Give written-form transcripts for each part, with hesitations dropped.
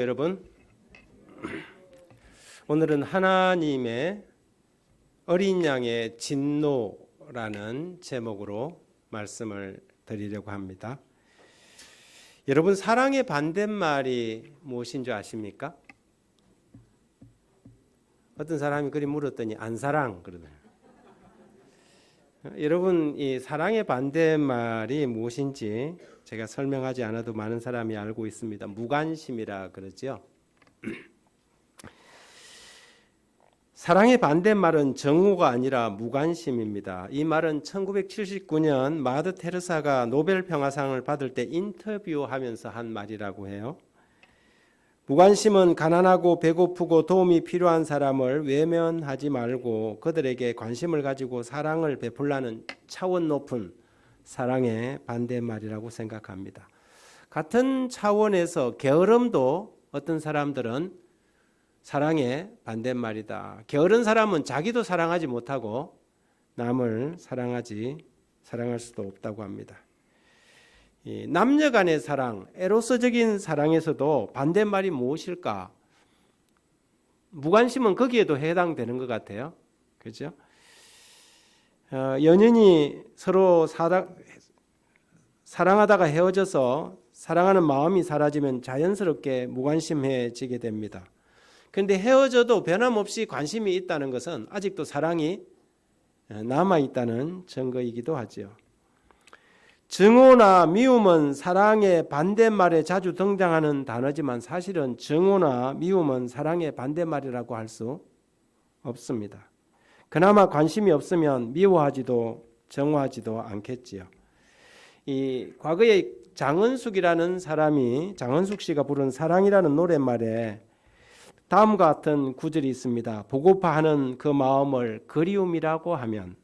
여러분, 오늘은 하나님의 어린 양의 진노라는 제목으로 말씀을 드리려고 합니다. 여러분, 사랑의 반대말이 무엇인 줄 아십니까? 어떤 사람이 그리 물었더니 안사랑 그러더라고요. 여러분, 이 사랑의 반대말이 무엇인지 제가 설명하지 않아도 많은 사람이 알고 있습니다. 무관심이라 그러죠. 사랑의 반대말은 정오가 아니라 무관심입니다. 이 말은 1979년 마더 테레사가 노벨 평화상을 받을 때 인터뷰하면서 한 말이라고 해요. 무관심은 가난하고 배고프고 도움이 필요한 사람을 외면하지 말고 그들에게 관심을 가지고 사랑을 베풀라는 차원 높은 사랑의 반대말이라고 생각합니다. 같은 차원에서 게으름도 어떤 사람들은 사랑의 반대말이다. 게으른 사람은 자기도 사랑하지 못하고 남을 사랑할 수도 없다고 합니다. 이 남녀 간의 사랑, 에로스적인 사랑에서도 반대말이 무엇일까? 무관심은 거기에도 해당되는 것 같아요. 그렇죠? 연인이 서로 사랑하다가 헤어져서 사랑하는 마음이 사라지면 자연스럽게 무관심해지게 됩니다. 그런데 헤어져도 변함없이 관심이 있다는 것은 아직도 사랑이 남아있다는 증거이기도 하죠. 증오나 미움은 사랑의 반대말에 자주 등장하는 단어지만 사실은 증오나 미움은 사랑의 반대말이라고 할 수 없습니다. 그나마 관심이 없으면 미워하지도 정오하지도 않겠지요. 이 과거에 장은숙이라는 사람이 장은숙 씨가 부른 사랑이라는 노랫말에 다음과 같은 구절이 있습니다. 보고파 하는 그 마음을 그리움이라고 하면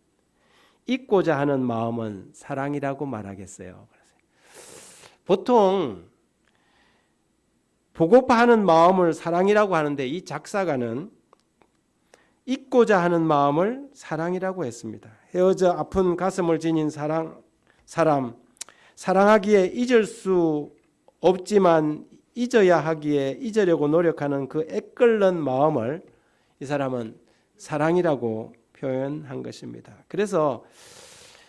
잊고자 하는 마음은 사랑이라고 말하겠어요. 보통 보고파 하는 마음을 사랑이라고 하는데 이 작사가는 잊고자 하는 마음을 사랑이라고 했습니다. 헤어져 아픈 가슴을 지닌 사람, 사랑하기에 잊을 수 없지만 잊어야 하기에 잊으려고 노력하는 그 애끓는 마음을 이 사람은 사랑이라고 표현한 것입니다. 그래서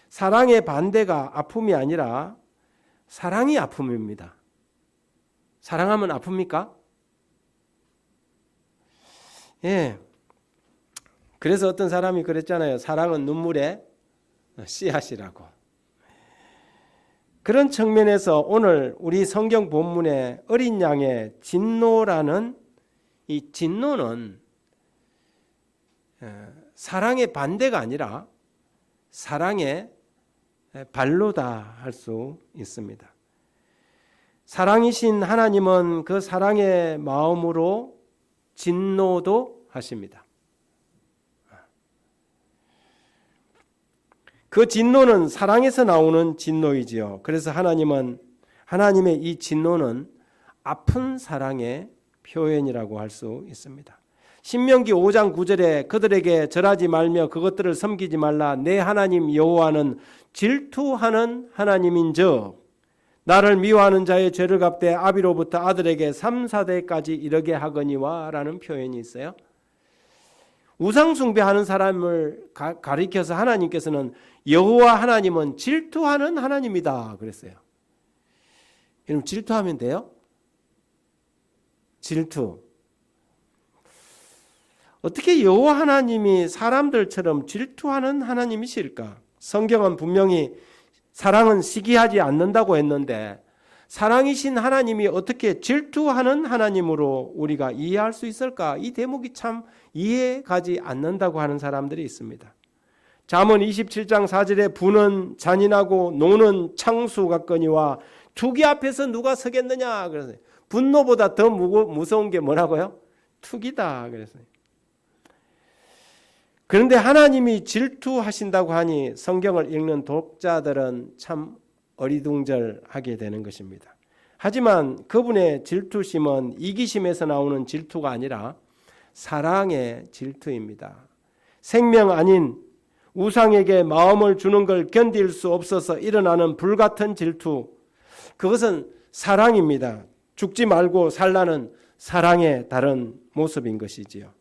사랑의 반대가 아픔이 아니라 사랑이 아픔입니다. 사랑하면 아픕니까? 예. 그래서 어떤 사람이 그랬잖아요. 사랑은 눈물의 씨앗이라고. 그런 측면에서 오늘 우리 성경 본문의 어린 양의 진노라는 이 진노는 사랑의 반대가 아니라 사랑의 발로다 할 수 있습니다. 사랑이신 하나님은 그 사랑의 마음으로 진노도 하십니다. 그 진노는 사랑에서 나오는 진노이지요. 그래서 하나님의 이 진노는 아픈 사랑의 표현이라고 할 수 있습니다. 신명기 5장 9절에 그들에게 절하지 말며 그것들을 섬기지 말라. 내 하나님 여호와는 질투하는 하나님인즉 나를 미워하는 자의 죄를 갚되 아비로부터 아들에게 3, 4대까지 이르게 하거니와 라는 표현이 있어요. 우상 숭배하는 사람을 가리켜서 하나님께서는 여호와 하나님은 질투하는 하나님이다 그랬어요. 여러분, 질투하면 돼요? 질투. 어떻게 여호와 하나님이 사람들처럼 질투하는 하나님이실까? 성경은 분명히 사랑은 시기하지 않는다고 했는데 사랑이신 하나님이 어떻게 질투하는 하나님으로 우리가 이해할 수 있을까? 이 대목이 참 이해가지 않는다고 하는 사람들이 있습니다. 잠언 27장 4절에 부는 잔인하고 노는 창수 같거니와 투기 앞에서 누가 서겠느냐 그래서 분노보다 더 무서운 게 뭐라고요? 투기다 그래서. 그런데 하나님이 질투하신다고 하니 성경을 읽는 독자들은 참 어리둥절하게 되는 것입니다. 하지만 그분의 질투심은 이기심에서 나오는 질투가 아니라 사랑의 질투입니다. 생명 아닌 우상에게 마음을 주는 걸 견딜 수 없어서 일어나는 불같은 질투, 그것은 사랑입니다. 죽지 말고 살라는 사랑의 다른 모습인 것이지요.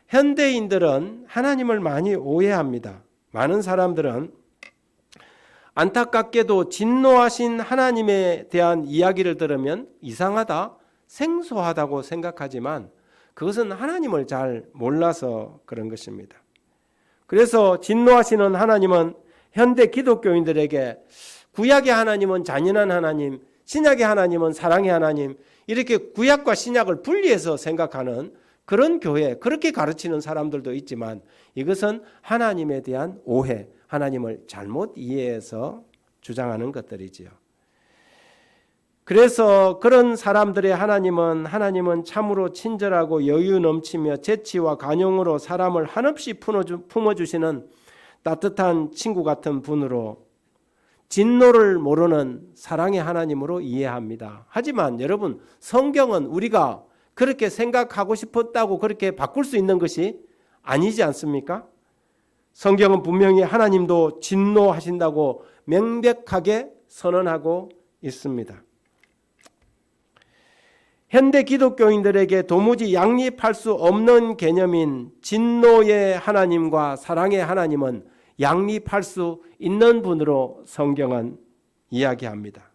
현대인들은 하나님을 많이 오해합니다. 많은 사람들은 안타깝게도 진노하신 하나님에 대한 이야기를 들으면 이상하다, 생소하다고 생각하지만 그것은 하나님을 잘 몰라서 그런 것입니다. 그래서 진노하시는 하나님은 현대 기독교인들에게 구약의 하나님은 잔인한 하나님, 신약의 하나님은 사랑의 하나님, 이렇게 구약과 신약을 분리해서 생각하는 그런 교회, 그렇게 가르치는 사람들도 있지만 이것은 하나님에 대한 오해, 하나님을 잘못 이해해서 주장하는 것들이지요. 그래서 그런 사람들의 하나님은 참으로 친절하고 여유 넘치며 재치와 간용으로 사람을 한없이 품어주시는 따뜻한 친구 같은 분으로 진노를 모르는 사랑의 하나님으로 이해합니다. 하지만 여러분, 성경은 우리가 그렇게 생각하고 싶었다고 그렇게 바꿀 수 있는 것이 아니지 않습니까? 성경은 분명히 하나님도 진노하신다고 명백하게 선언하고 있습니다. 현대 기독교인들에게 도무지 양립할 수 없는 개념인 진노의 하나님과 사랑의 하나님은 양립할 수 있는 분으로 성경은 이야기합니다.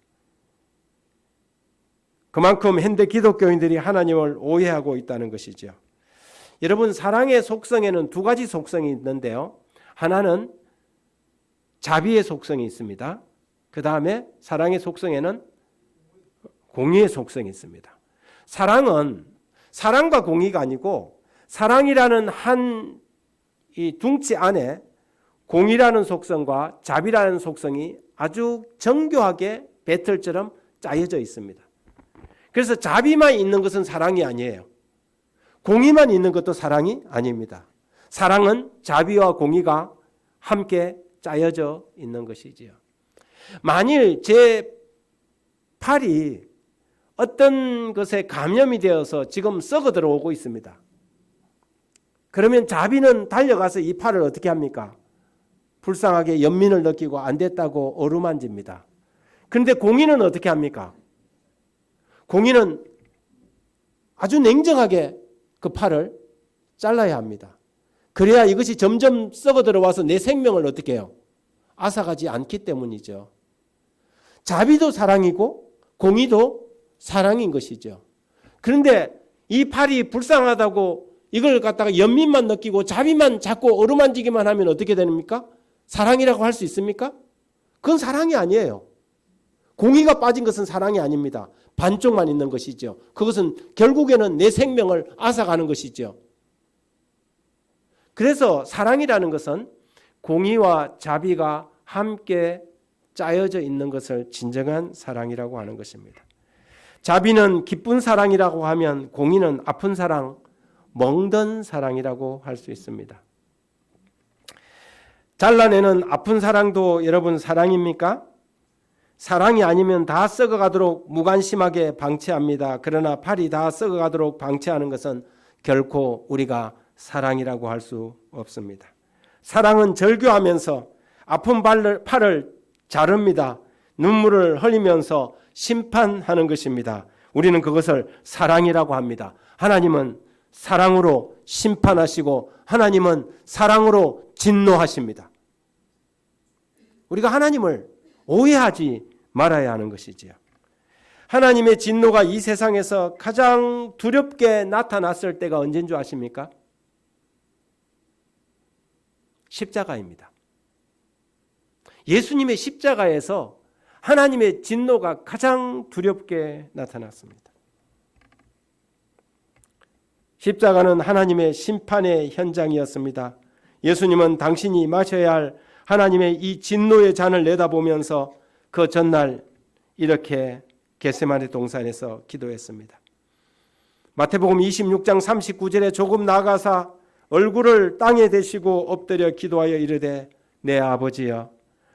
그만큼 현대 기독교인들이 하나님을 오해하고 있다는 것이죠. 여러분, 사랑의 속성에는 두 가지 속성이 있는데요. 하나는 자비의 속성이 있습니다. 그 다음에 사랑의 속성에는 공의의 속성이 있습니다. 사랑은 사랑과 공의가 아니고 사랑이라는 한 이 둥치 안에 공의라는 속성과 자비라는 속성이 아주 정교하게 배틀처럼 짜여져 있습니다. 그래서 자비만 있는 것은 사랑이 아니에요. 공의만 있는 것도 사랑이 아닙니다. 사랑은 자비와 공의가 함께 짜여져 있는 것이지요. 만일 제 팔이 어떤 것에 감염이 되어서 지금 썩어 들어오고 있습니다. 그러면 자비는 달려가서 이 팔을 어떻게 합니까? 불쌍하게 연민을 느끼고 안 됐다고 어루만집니다. 그런데 공의는 어떻게 합니까? 공의는 아주 냉정하게 그 팔을 잘라야 합니다. 그래야 이것이 점점 썩어 들어와서 내 생명을 어떻게 해요? 앗아가지 않기 때문이죠. 자비도 사랑이고 공의도 사랑인 것이죠. 그런데 이 팔이 불쌍하다고 이걸 갖다가 연민만 느끼고 자비만 자꾸 어루만지기만 하면 어떻게 됩니까? 사랑이라고 할 수 있습니까? 그건 사랑이 아니에요. 공의가 빠진 것은 사랑이 아닙니다. 반쪽만 있는 것이죠. 그것은 결국에는 내 생명을 앗아가는 것이죠. 그래서 사랑이라는 것은 공의와 자비가 함께 짜여져 있는 것을 진정한 사랑이라고 하는 것입니다. 자비는 기쁜 사랑이라고 하면 공의는 아픈 사랑, 멍든 사랑이라고 할 수 있습니다. 잘라내는 아픈 사랑도 여러분 사랑입니까? 사랑이 아니면 다 썩어가도록 무관심하게 방치합니다. 그러나 팔이 다 썩어가도록 방치하는 것은 결코 우리가 사랑이라고 할 수 없습니다. 사랑은 절규하면서 아픈 팔을 자릅니다. 눈물을 흘리면서 심판하는 것입니다. 우리는 그것을 사랑이라고 합니다. 하나님은 사랑으로 심판하시고 하나님은 사랑으로 진노하십니다. 우리가 하나님을 오해하지 말아야 하는 것이지요. 하나님의 진노가 이 세상에서 가장 두렵게 나타났을 때가 언제인 줄 아십니까? 십자가입니다. 예수님의 십자가에서 하나님의 진노가 가장 두렵게 나타났습니다. 십자가는 하나님의 심판의 현장이었습니다. 예수님은 당신이 마셔야 할 하나님의 이 진노의 잔을 내다보면서 그 전날 이렇게 겟세마네 동산에서 기도했습니다. 마태복음 26장 39절에 조금 나아가사 얼굴을 땅에 대시고 엎드려 기도하여 이르되 내 아버지여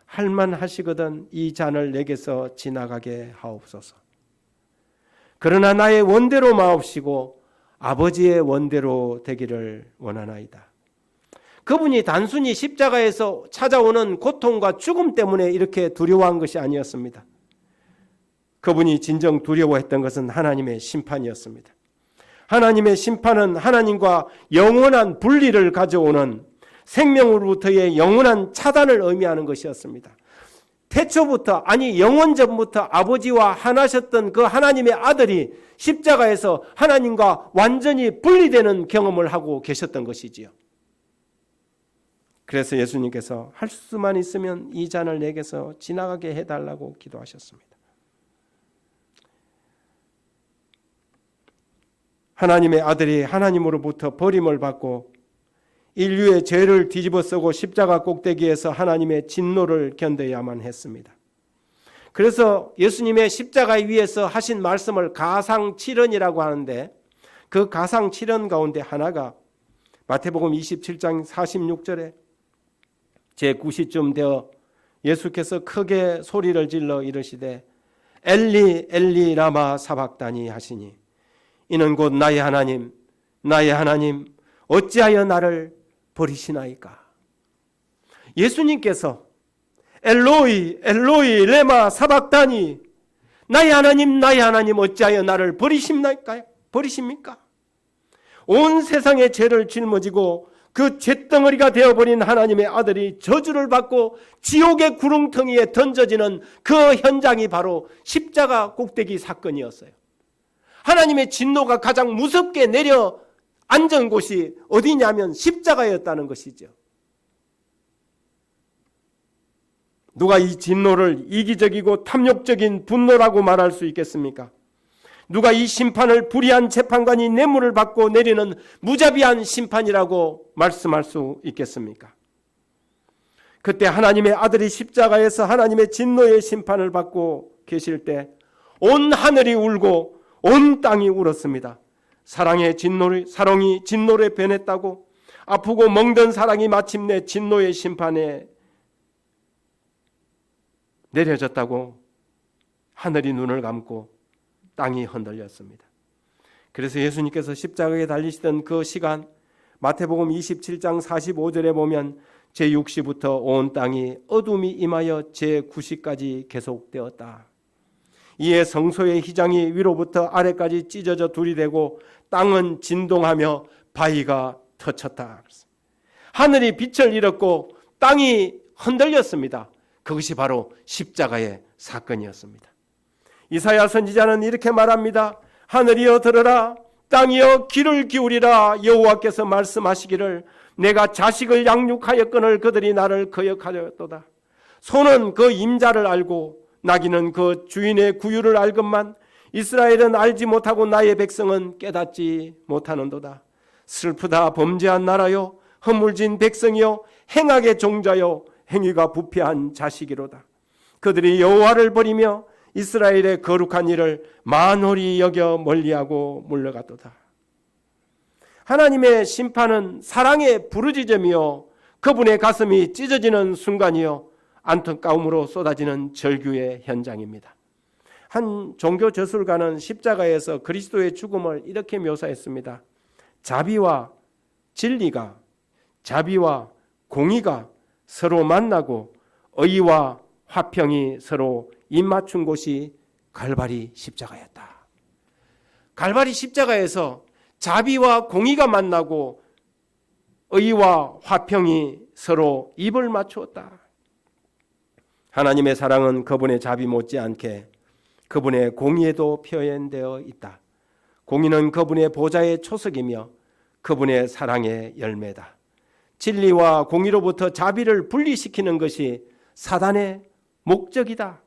할만하시거든 이 잔을 내게서 지나가게 하옵소서. 그러나 나의 원대로 마옵시고 아버지의 원대로 되기를 원하나이다. 그분이 단순히 십자가에서 찾아오는 고통과 죽음 때문에 이렇게 두려워한 것이 아니었습니다. 그분이 진정 두려워했던 것은 하나님의 심판이었습니다. 하나님의 심판은 하나님과 영원한 분리를 가져오는 생명으로부터의 영원한 차단을 의미하는 것이었습니다. 태초부터, 아니 영원전부터 아버지와 하나셨던 그 하나님의 아들이 십자가에서 하나님과 완전히 분리되는 경험을 하고 계셨던 것이지요. 그래서 예수님께서 할 수만 있으면 이 잔을 내게서 지나가게 해달라고 기도하셨습니다. 하나님의 아들이 하나님으로부터 버림을 받고 인류의 죄를 뒤집어쓰고 십자가 꼭대기에서 하나님의 진노를 견뎌야만 했습니다. 그래서 예수님의 십자가 위에서 하신 말씀을 가상칠언이라고 하는데, 그 가상칠언 가운데 하나가 마태복음 27장 46절에 제9시쯤 되어 예수께서 크게 소리를 질러 이르시되 엘리 엘리 라마 사박다니 하시니, 이는 곧 나의 하나님 나의 하나님 어찌하여 나를 버리시나이까. 예수님께서 엘로이 엘로이 레마 사박다니, 나의 하나님 어찌하여 나를 버리십니까? 온 세상의 죄를 짊어지고 그 죄덩어리가 되어버린 하나님의 아들이 저주를 받고 지옥의 구렁텅이에 던져지는 그 현장이 바로 십자가 꼭대기 사건이었어요. 하나님의 진노가 가장 무섭게 내려 앉은 곳이 어디냐면 십자가였다는 것이죠. 누가 이 진노를 이기적이고 탐욕적인 분노라고 말할 수 있겠습니까? 누가 이 심판을 불의한 재판관이 뇌물을 받고 내리는 무자비한 심판이라고 말씀할 수 있겠습니까? 그때 하나님의 아들이 십자가에서 하나님의 진노의 심판을 받고 계실 때 온 하늘이 울고 온 땅이 울었습니다. 사랑이 진노로 변했다고, 아프고 멍든 사랑이 마침내 진노의 심판에 내려졌다고 하늘이 눈을 감고 땅이 흔들렸습니다. 그래서 예수님께서 십자가에 달리시던 그 시간, 마태복음 27장 45절에 보면 제6시부터 온 땅이 어둠이 임하여 제9시까지 계속되었다. 이에 성소의 휘장이 위로부터 아래까지 찢어져 둘이 되고 땅은 진동하며 바위가 터쳤다. 하늘이 빛을 잃었고 땅이 흔들렸습니다. 그것이 바로 십자가의 사건이었습니다. 이사야 선지자는 이렇게 말합니다. 하늘이여 들으라, 땅이여 귀를 기울이라. 여호와께서 말씀하시기를 내가 자식을 양육하였거늘 그들이 나를 거역하였도다. 소는 그 임자를 알고 나귀는 그 주인의 구유를 알건만 이스라엘은 알지 못하고 나의 백성은 깨닫지 못하는도다. 슬프다 범죄한 나라요, 허물진 백성이요, 행악의 종자요, 행위가 부패한 자식이로다. 그들이 여호와를 버리며 이스라엘의 거룩한 일을 만홀히 여겨 멀리하고 물러갔도다. 하나님의 심판은 사랑의 부르짖음이요, 그분의 가슴이 찢어지는 순간이요, 안타까움으로 쏟아지는 절규의 현장입니다. 한 종교 저술가는 십자가에서 그리스도의 죽음을 이렇게 묘사했습니다. 자비와 진리가, 자비와 공의가 서로 만나고 의와 화평이 서로 입맞춘 곳이 갈바리 십자가였다. 갈바리 십자가에서 자비와 공의가 만나고 의와 화평이 서로 입을 맞추었다. 하나님의 사랑은 그분의 자비 못지않게 그분의 공의에도 표현되어 있다. 공의는 그분의 보좌의 초석이며 그분의 사랑의 열매다. 진리와 공의로부터 자비를 분리시키는 것이 사단의 목적이다.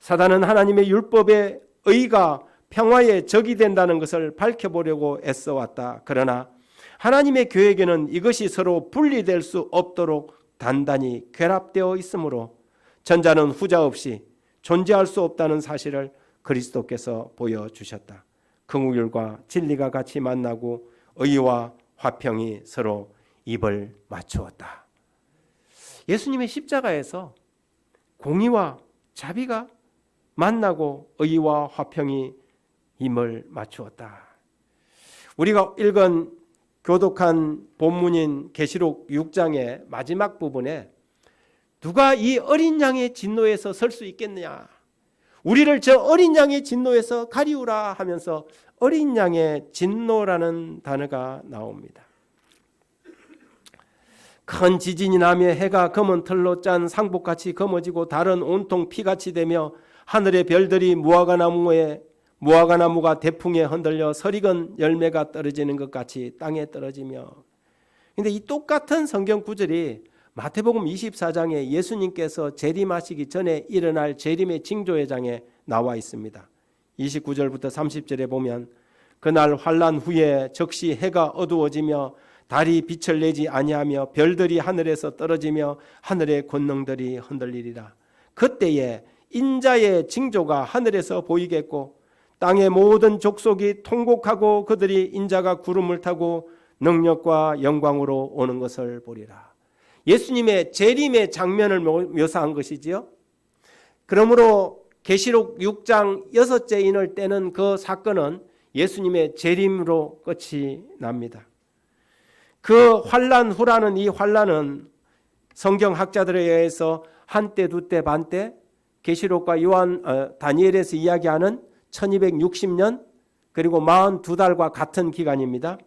사단은 하나님의 율법의 의가 평화의 적이 된다는 것을 밝혀보려고 애써왔다. 그러나 하나님의 계획에는 이것이 서로 분리될 수 없도록 단단히 결합되어 있으므로 전자는 후자 없이 존재할 수 없다는 사실을 그리스도께서 보여주셨다. 긍휼과 진리가 같이 만나고 의와 화평이 서로 입을 맞추었다. 예수님의 십자가에서 공의와 자비가 만나고 의와 화평이 입을 맞추었다. 우리가 읽은 교독한 본문인 계시록 6장의 마지막 부분에 누가 이 어린 양의 진노에서 설 수 있겠느냐? 우리를 저 어린 양의 진노에서 가리우라 하면서 어린 양의 진노라는 단어가 나옵니다. 큰 지진이 나며 해가 검은 털로 짠 상복같이 검어지고 달은 온통 피같이 되며 하늘의 별들이 무화과나무가 대풍에 흔들려 설익은 열매가 떨어지는 것 같이 땅에 떨어지며. 그런데 이 똑같은 성경 구절이 마태복음 24장에 예수님께서 재림하시기 전에 일어날 재림의 징조회장에 나와 있습니다. 29절부터 30절에 보면 그날 환난 후에 즉시 해가 어두워지며 달이 빛을 내지 아니하며 별들이 하늘에서 떨어지며 하늘의 권능들이 흔들리리라. 그때에 인자의 징조가 하늘에서 보이겠고 땅의 모든 족속이 통곡하고 그들이 인자가 구름을 타고 능력과 영광으로 오는 것을 보리라. 예수님의 재림의 장면을 묘사한 것이지요. 그러므로 계시록 6장 6째 인을 떼는 그 사건은 예수님의 재림으로 끝이 납니다. 그 환난 후라는 이 환난은 성경학자들에 의해서 한때, 두때, 반때, 계시록과 다니엘에서 이야기하는 1260년 그리고 42달과 같은 기간입니다.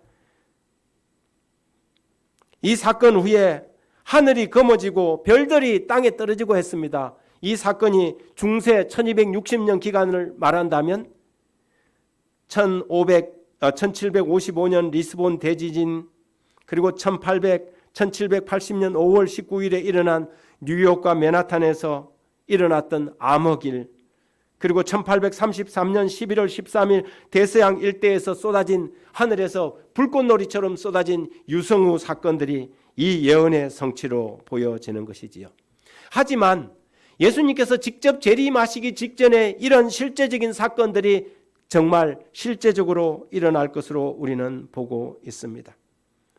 이 사건 후에 하늘이 검어지고 별들이 땅에 떨어지고 했습니다. 이 사건이 중세 1260년 기간을 말한다면 1755년 리스본 대지진 그리고 1780년 5월 19일에 일어난 뉴욕과 맨하탄에서 일어났던 암흑일 그리고 1833년 11월 13일 대서양 일대에서 쏟아진 하늘에서 불꽃놀이처럼 쏟아진 유성우 사건들이 이 예언의 성취로 보여지는 것이지요. 하지만 예수님께서 직접 재림하시기 직전에 이런 실제적인 사건들이 정말 실제적으로 일어날 것으로 우리는 보고 있습니다.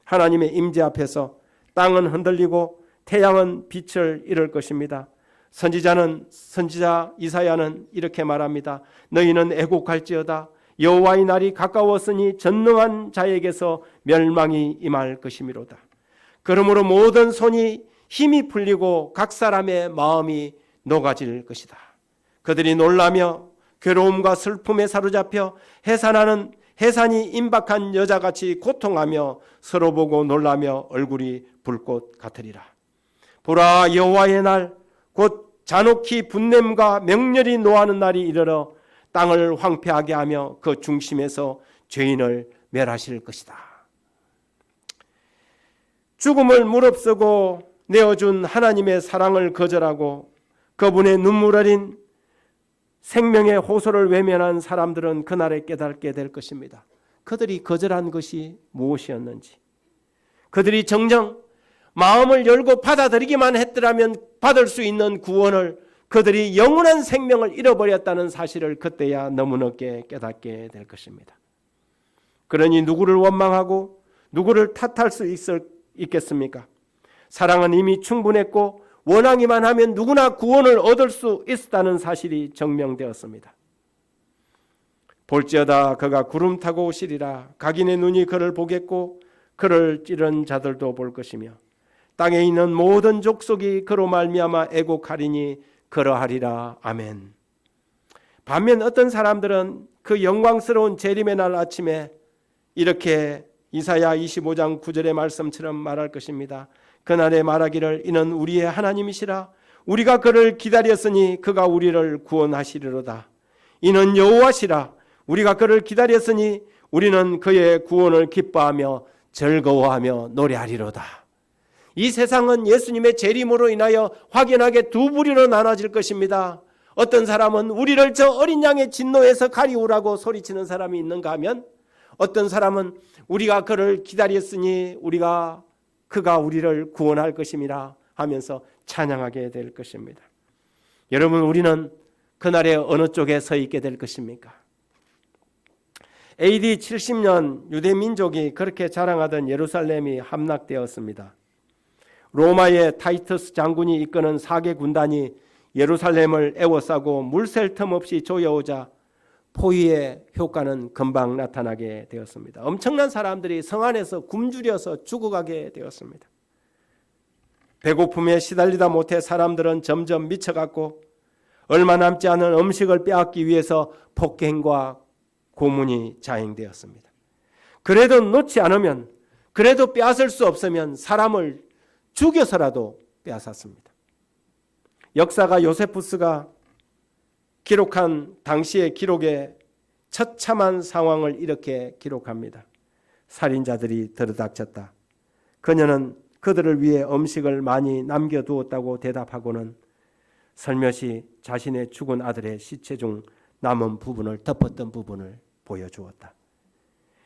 하나님의 임재 앞에서 땅은 흔들리고 태양은 빛을 잃을 것입니다. 선지자 이사야는 이렇게 말합니다. 너희는 애곡할지어다. 여호와의 날이 가까웠으니 전능한 자에게서 멸망이 임할 것이미로다. 그러므로 모든 손이 힘이 풀리고 각 사람의 마음이 녹아질 것이다. 그들이 놀라며 괴로움과 슬픔에 사로잡혀 해산이 임박한 여자같이 고통하며 서로 보고 놀라며 얼굴이 불꽃 같으리라. 보라, 여호와의 날 곧 잔혹히 분냄과 명렬히 노하는 날이 이르러 땅을 황폐하게 하며 그 중심에서 죄인을 멸하실 것이다. 죽음을 무릅쓰고 내어준 하나님의 사랑을 거절하고 그분의 눈물 어린 생명의 호소를 외면한 사람들은 그날에 깨닫게 될 것입니다. 그들이 거절한 것이 무엇이었는지, 그들이 정녕 마음을 열고 받아들이기만 했더라면 받을 수 있는 구원을 그들이 영원한 생명을 잃어버렸다는 사실을 그때야 너무 늦게 깨닫게 될 것입니다. 그러니 누구를 원망하고 누구를 탓할 수 있겠습니까? 사랑은 이미 충분했고 원하기만 하면 누구나 구원을 얻을 수 있다는 사실이 증명되었습니다. 볼지어다 그가 구름 타고 오시리라. 각인의 눈이 그를 보겠고 그를 찌른 자들도 볼 것이며 땅에 있는 모든 족속이 그로 말미암아 애곡하리니 그러하리라. 아멘. 반면 어떤 사람들은 그 영광스러운 재림의 날 아침에 이렇게 이사야 25장 9절의 말씀처럼 말할 것입니다. 그날에 말하기를 이는 우리의 하나님이시라. 우리가 그를 기다렸으니 그가 우리를 구원하시리로다. 이는 여호와시라. 우리가 그를 기다렸으니 우리는 그의 구원을 기뻐하며 즐거워하며 노래하리로다. 이 세상은 예수님의 재림으로 인하여 확연하게 두 부류로 나눠질 것입니다. 어떤 사람은 우리를 저 어린 양의 진노에서 가리우라고 소리치는 사람이 있는가 하면 어떤 사람은 우리가 그를 기다렸으니 그가 우리를 구원할 것임이라 하면서 찬양하게 될 것입니다. 여러분, 우리는 그날에 어느 쪽에 서 있게 될 것입니까? AD 70년 유대 민족이 그렇게 자랑하던 예루살렘이 함락되었습니다. 로마의 타이터스 장군이 이끄는 사개 군단이 예루살렘을 에워싸고 물샐 틈 없이 조여오자 포위의 효과는 금방 나타나게 되었습니다. 엄청난 사람들이 성 안에서 굶주려서 죽어가게 되었습니다. 배고픔에 시달리다 못해 사람들은 점점 미쳐갔고 얼마 남지 않은 음식을 빼앗기 위해서 폭행과 고문이 자행되었습니다. 그래도 놓지 않으면, 그래도 빼앗을 수 없으면 사람을 죽여서라도 빼앗았습니다. 역사가 요세푸스가 기록한 당시의 기록에 처참한 상황을 이렇게 기록합니다. 살인자들이 들이닥쳤다. 그녀는 그들을 위해 음식을 많이 남겨두었다고 대답하고는 살며시 자신의 죽은 아들의 시체 중 남은 부분을, 덮었던 부분을 보여주었다.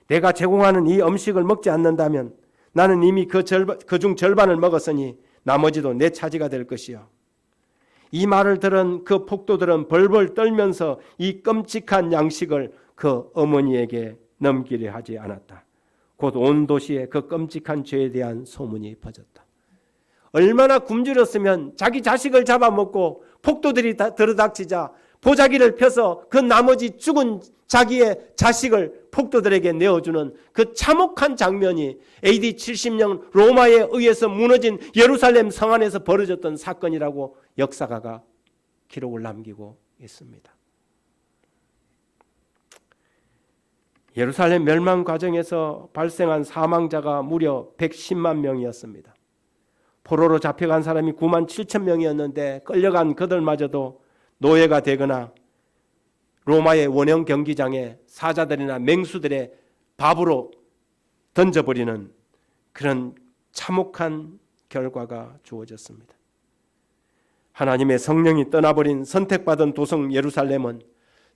내가 제공하는 이 음식을 먹지 않는다면 나는 이미 그중 절반을 먹었으니 나머지도 내 차지가 될 것이요. 이 말을 들은 그 폭도들은 벌벌 떨면서 이 끔찍한 양식을 그 어머니에게 넘기려 하지 않았다. 곧 온 도시에 그 끔찍한 죄에 대한 소문이 퍼졌다. 얼마나 굶주렸으면 자기 자식을 잡아먹고 폭도들이 들이닥치자 보자기를 펴서 그 나머지 죽은 자기의 자식을 폭도들에게 내어주는 그 참혹한 장면이 AD 70년 로마에 의해서 무너진 예루살렘 성 안에서 벌어졌던 사건이라고 역사가가 기록을 남기고 있습니다. 예루살렘 멸망 과정에서 발생한 사망자가 무려 110만 명이었습니다. 포로로 잡혀간 사람이 9만 7천 명이었는데 끌려간 그들마저도 노예가 되거나 로마의 원형 경기장에 사자들이나 맹수들의 밥으로 던져버리는 그런 참혹한 결과가 주어졌습니다. 하나님의 성령이 떠나버린 선택받은 도성 예루살렘은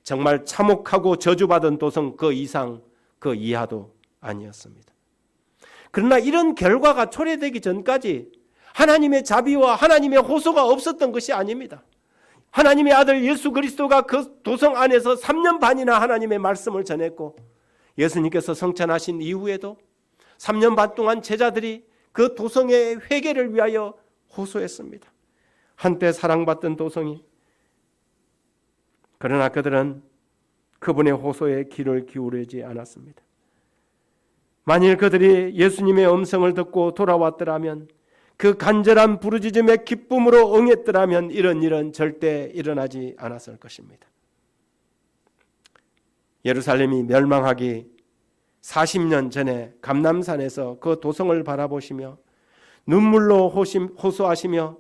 정말 참혹하고 저주받은 도성 그 이상 그 이하도 아니었습니다. 그러나 이런 결과가 초래되기 전까지 하나님의 자비와 하나님의 호소가 없었던 것이 아닙니다. 하나님의 아들 예수 그리스도가 그 도성 안에서 3년 반이나 하나님의 말씀을 전했고 예수님께서 성찬하신 이후에도 3년 반 동안 제자들이 그 도성의 회개를 위하여 호소했습니다. 한때 사랑받던 도성이, 그러나 그들은 그분의 호소에 귀를 기울이지 않았습니다. 만일 그들이 예수님의 음성을 듣고 돌아왔더라면, 그 간절한 부르짖음의 기쁨으로 응했더라면 이런 일은 절대 일어나지 않았을 것입니다. 예루살렘이 멸망하기 40년 전에 감람산에서 그 도성을 바라보시며 눈물로 호소하시며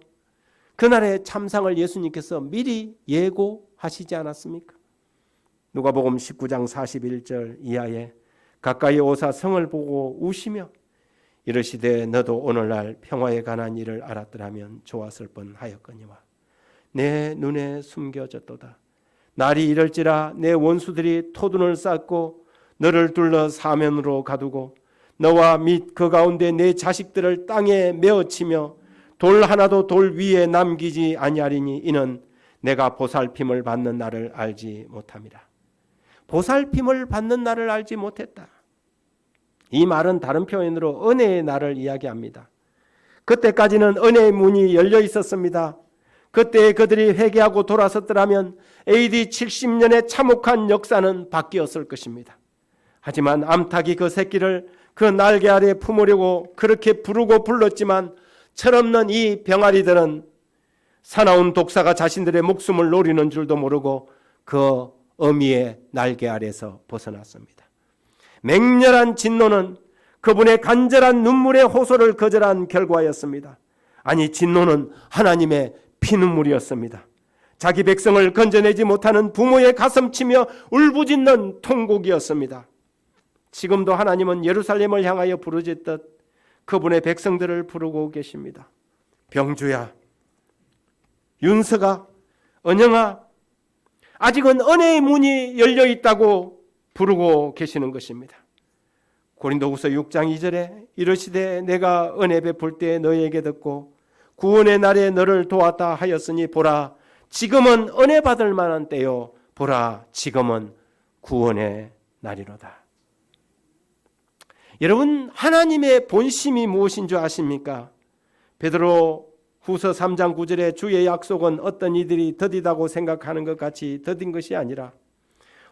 그날의 참상을 예수님께서 미리 예고하시지 않았습니까? 누가복음 19장 41절 이하에 가까이 오사 성을 보고 우시며 이르시되 너도 오늘날 평화에 관한 일을 알았더라면 좋았을 뻔하였거니와 내 눈에 숨겨졌도다. 날이 이럴지라 내 원수들이 토둔을 쌓고 너를 둘러 사면으로 가두고 너와 및 그 가운데 내 자식들을 땅에 메어치며 돌 하나도 돌 위에 남기지 아니하리니 이는 내가 보살핌을 받는 날을 알지 못함이라. 보살핌을 받는 날을 알지 못했다. 이 말은 다른 표현으로 은혜의 날을 이야기합니다. 그때까지는 은혜의 문이 열려 있었습니다. 그때 그들이 회개하고 돌아섰더라면 AD 70년의 참혹한 역사는 바뀌었을 것입니다. 하지만 암탉이 그 새끼를 그 날개 아래 품으려고 그렇게 부르고 불렀지만 철없는 이 병아리들은 사나운 독사가 자신들의 목숨을 노리는 줄도 모르고 그 어미의 날개 아래서 벗어났습니다. 맹렬한 진노는 그분의 간절한 눈물의 호소를 거절한 결과였습니다. 아니, 진노는 하나님의 피눈물이었습니다. 자기 백성을 건져내지 못하는 부모의 가슴치며 울부짖는 통곡이었습니다. 지금도 하나님은 예루살렘을 향하여 부르짖듯 그분의 백성들을 부르고 계십니다. 병주야, 윤서가, 은영아, 아직은 은혜의 문이 열려 있다고 부르고 계시는 것입니다. 고린도후서 6장 2절에 이르시되 내가 은혜 베풀 때 너희에게 듣고 구원의 날에 너를 도왔다 하였으니 보라 지금은 은혜 받을 만한 때요 보라 지금은 구원의 날이로다. 여러분, 하나님의 본심이 무엇인 줄 아십니까? 베드로 후서 3장 9절에 주의 약속은 어떤 이들이 더디다고 생각하는 것 같이 더딘 것이 아니라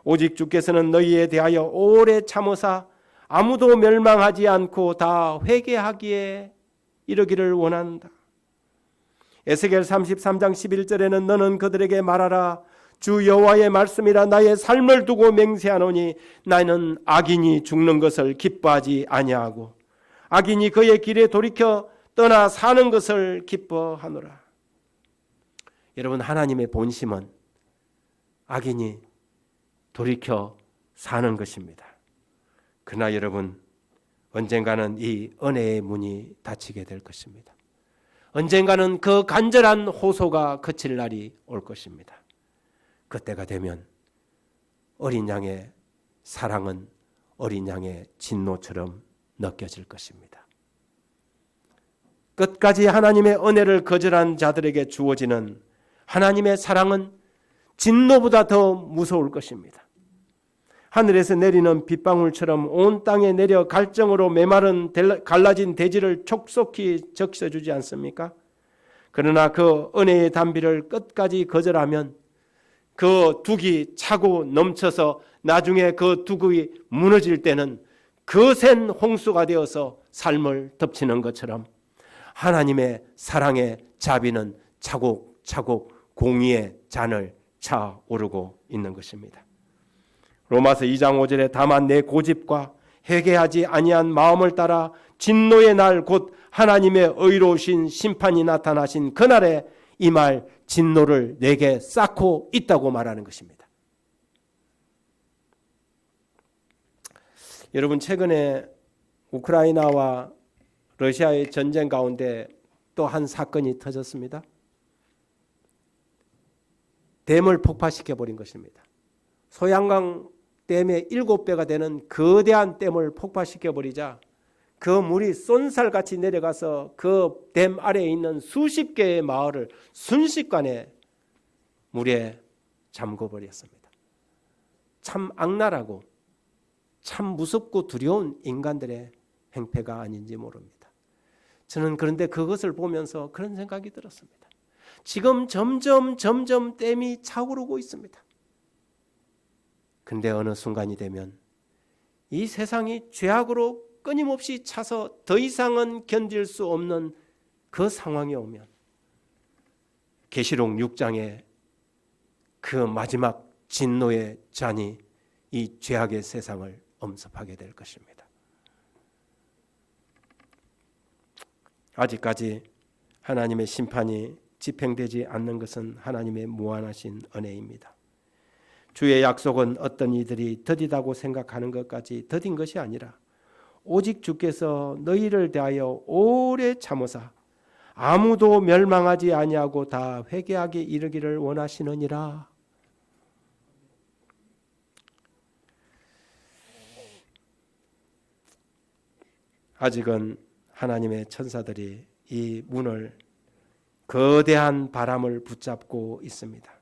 오직 주께서는 너희에 대하여 오래 참으사 아무도 멸망하지 않고 다 회개하기에 이르기를 원한다. 에스겔 33장 11절에는 너는 그들에게 말하라. 주 여호와의 말씀이라. 나의 삶을 두고 맹세하노니 나는 악인이 죽는 것을 기뻐하지 아니하고 악인이 그의 길에 돌이켜 떠나 사는 것을 기뻐하노라. 여러분, 하나님의 본심은 악인이 돌이켜 사는 것입니다. 그러나 여러분, 언젠가는 이 은혜의 문이 닫히게 될 것입니다. 언젠가는 그 간절한 호소가 그칠 날이 올 것입니다. 그때가 되면 어린 양의 사랑은 어린 양의 진노처럼 느껴질 것입니다. 끝까지 하나님의 은혜를 거절한 자들에게 주어지는 하나님의 사랑은 진노보다 더 무서울 것입니다. 하늘에서 내리는 빗방울처럼 온 땅에 내려 갈정으로 메마른 갈라진 대지를 촉속히 적셔주지 않습니까? 그러나 그 은혜의 단비를 끝까지 거절하면 그 둑이 차고 넘쳐서 나중에 그 둑이 무너질 때는 거센 홍수가 되어서 삶을 덮치는 것처럼 하나님의 사랑의 자비는 차곡차곡 공의의 잔을 차오르고 있는 것입니다. 로마서 2장 5절에 다만 내 고집과 회개하지 아니한 마음을 따라 진노의 날 곧 하나님의 의로우신 심판이 나타나신 그날에 이 말 진노를 내게 쌓고 있다고 말하는 것입니다. 여러분, 최근에 우크라이나와 러시아의 전쟁 가운데 또 한 사건이 터졌습니다. 댐을 폭파시켜버린 것입니다. 소양강 댐의 7배가 되는 거대한 댐을 폭파시켜버리자 그 물이 쏜살같이 내려가서 그 댐 아래에 있는 수십 개의 마을을 순식간에 물에 잠궈버렸습니다. 참 악랄하고 참 무섭고 두려운 인간들의 행패가 아닌지 모릅니다. 저는 그런데 그것을 보면서 그런 생각이 들었습니다. 지금 점점 댐이 차오르고 있습니다. 근데 어느 순간이 되면 이 세상이 죄악으로 끊임없이 차서 더 이상은 견딜 수 없는 그 상황이 오면 계시록 6장의 그 마지막 진노의 잔이 이 죄악의 세상을 엄습하게 될 것입니다. 아직까지 하나님의 심판이 집행되지 않는 것은 하나님의 무한하신 은혜입니다. 주의 약속은 어떤 이들이 더디다고 생각하는 것까지 더딘 것이 아니라 오직 주께서 너희를 대하여 오래 참으사 아무도 멸망하지 아니하고 다 회개하게 이르기를 원하시느니라. 아직은 하나님의 천사들이 이 문을 거대한 바람을 붙잡고 있습니다.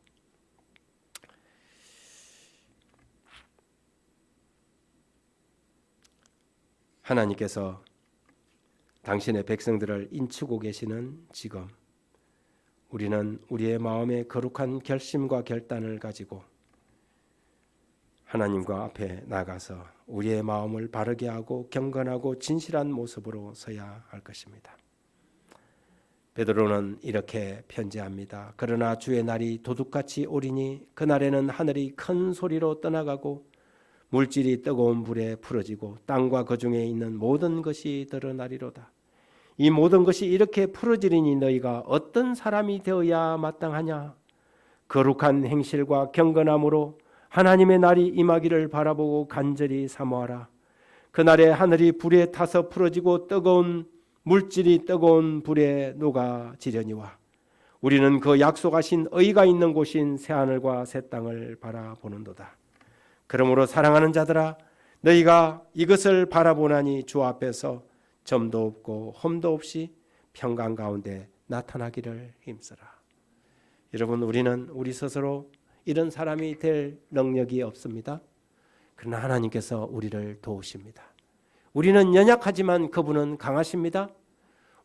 하나님께서 당신의 백성들을 인치고 계시는 지금 우리는 우리의 마음의 거룩한 결심과 결단을 가지고 하나님과 앞에 나가서 우리의 마음을 바르게 하고 경건하고 진실한 모습으로 서야 할 것입니다. 베드로는 이렇게 편지합니다. 그러나 주의 날이 도둑같이 오리니 그날에는 하늘이 큰 소리로 떠나가고 물질이 뜨거운 불에 풀어지고 땅과 그 중에 있는 모든 것이 드러나리로다. 이 모든 것이 이렇게 풀어지리니 너희가 어떤 사람이 되어야 마땅하냐? 거룩한 행실과 경건함으로 하나님의 날이 임하기를 바라보고 간절히 사모하라. 그날에 하늘이 불에 타서 풀어지고 뜨거운 물질이 뜨거운 불에 녹아지려니와 우리는 그 약속하신 의가 있는 곳인 새하늘과 새 땅을 바라보는도다. 그러므로 사랑하는 자들아, 너희가 이것을 바라보나니 주 앞에서 점도 없고 험도 없이 평강 가운데 나타나기를 힘쓰라. 여러분, 우리는 우리 스스로 이런 사람이 될 능력이 없습니다. 그러나 하나님께서 우리를 도우십니다. 우리는 연약하지만 그분은 강하십니다.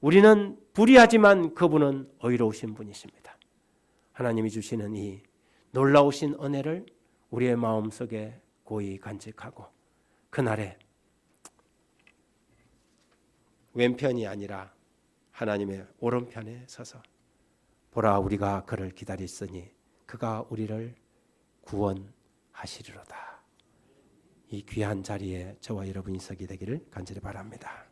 우리는 불의하지만 그분은 의로우신 분이십니다. 하나님이 주시는 이 놀라우신 은혜를 우리의 마음속에 고이 간직하고 그날에 왼편이 아니라 하나님의 오른편에 서서 보라 우리가 그를 기다렸으니 그가 우리를 구원하시리로다. 이 귀한 자리에 저와 여러분이 서게 되기를 간절히 바랍니다.